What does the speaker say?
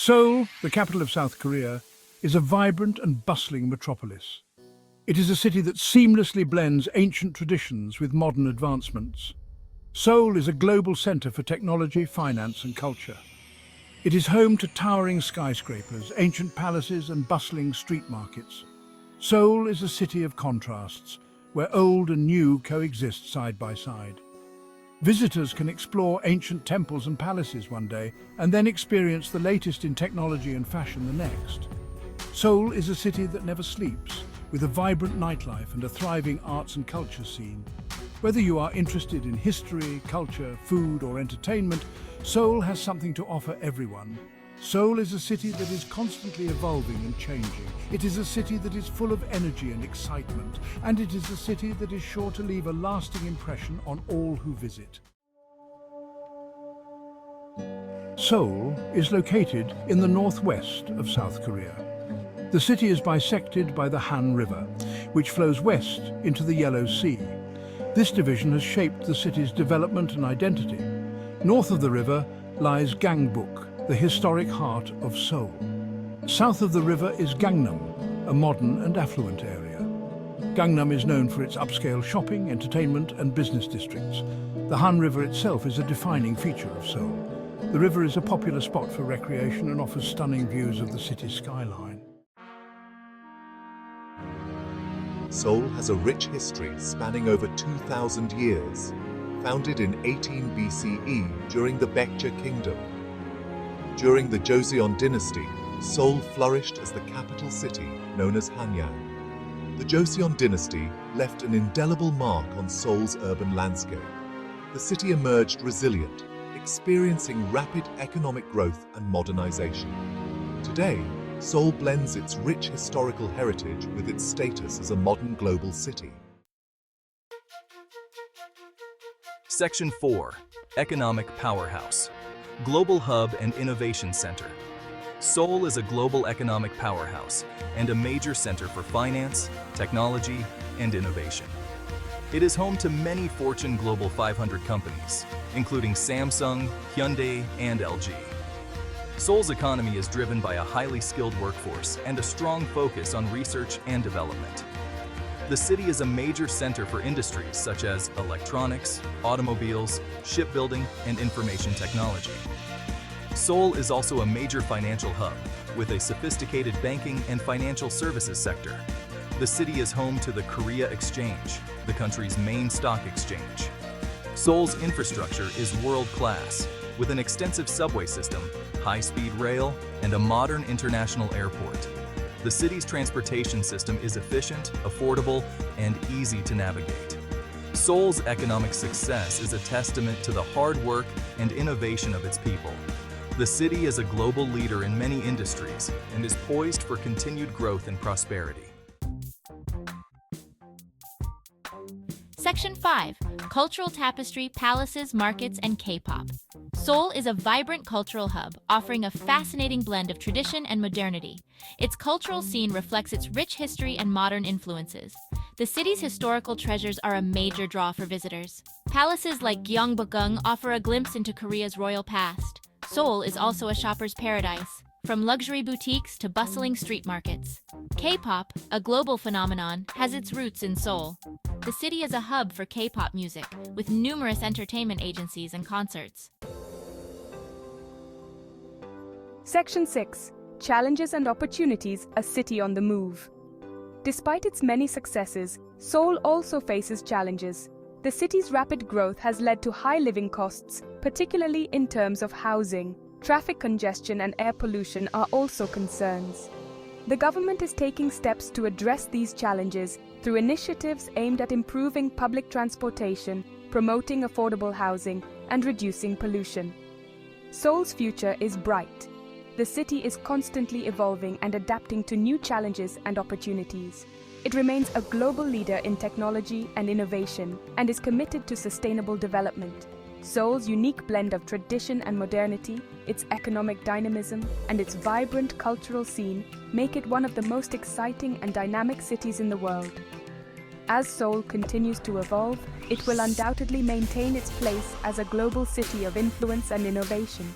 Seoul, the capital of South Korea, is a vibrant and bustling metropolis. It is a city that seamlessly blends ancient traditions with modern advancements. Seoul is a global center for technology, finance and culture. It is home to towering skyscrapers, ancient palaces and bustling street markets. Seoul is a city of contrasts, where old and new coexist side by side. Visitors can explore ancient temples and palaces one day and then experience the latest in technology and fashion the next. Seoul is a city that never sleeps, with a vibrant nightlife and a thriving arts and culture scene. Whether you are interested in history, culture, food or entertainment, Seoul has something to offer everyone. Seoul is a city that is constantly evolving and changing. It is a city that is full of energy and excitement, and it is a city that is sure to leave a lasting impression on all who visit. Seoul is located in the northwest of South Korea. The city is bisected by the Han River, which flows west into the Yellow Sea. This division has shaped the city's development and identity. North of the river lies Gangbuk, the historic heart of Seoul. South of the river is Gangnam, a modern and affluent area. Gangnam is known for its upscale shopping, entertainment and business districts. The Han River itself is a defining feature of Seoul. The river is a popular spot for recreation and offers stunning views of the city's skyline. Seoul has a rich history spanning over 2,000 years. Founded in 18 BCE during the Baekje Kingdom. During the Joseon dynasty, Seoul flourished as the capital city known as Hanyang. The Joseon dynasty left an indelible mark on Seoul's urban landscape. The city emerged resilient, experiencing rapid economic growth and modernization. Today, Seoul blends its rich historical heritage with its status as a modern global city. Section 4. Economic Powerhouse. Global Hub and Innovation Center. Seoul is a global economic powerhouse and a major center for finance, technology, and innovation. It is home to many Fortune Global 500 companies, including Samsung, Hyundai, and LG. Seoul's economy is driven by a highly skilled workforce and a strong focus on research and development. The city is a major center for industries such as electronics, automobiles, shipbuilding, and information technology. Seoul is also a major financial hub, with a sophisticated banking and financial services sector. The city is home to the Korea Exchange, the country's main stock exchange. Seoul's infrastructure is world-class, with an extensive subway system, high-speed rail, and a modern international airport. The city's transportation system is efficient, affordable, and easy to navigate. Seoul's economic success is a testament to the hard work and innovation of its people. The city is a global leader in many industries and is poised for continued growth and prosperity. Section 5. Cultural tapestry, palaces, markets, and K-pop. Seoul is a vibrant cultural hub, offering a fascinating blend of tradition and modernity. Its cultural scene reflects its rich history and modern influences. The city's historical treasures are a major draw for visitors. Palaces like Gyeongbokgung offer a glimpse into Korea's royal past. Seoul is also a shopper's paradise, from luxury boutiques to bustling street markets. K-pop, a global phenomenon, has its roots in Seoul. The city is a hub for K-pop music, with numerous entertainment agencies and concerts. Section 6. Challenges and Opportunities, a city on the move. Despite its many successes, Seoul also faces challenges. The city's rapid growth has led to high living costs, particularly in terms of housing. Traffic congestion and air pollution are also concerns. The government is taking steps to address these challenges through initiatives aimed at improving public transportation, promoting affordable housing, and reducing pollution. Seoul's future is bright. The city is constantly evolving and adapting to new challenges and opportunities. It remains a global leader in technology and innovation and is committed to sustainable development. Seoul's unique blend of tradition and modernity, its economic dynamism, and its vibrant cultural scene make it one of the most exciting and dynamic cities in the world. As Seoul continues to evolve, it will undoubtedly maintain its place as a global city of influence and innovation.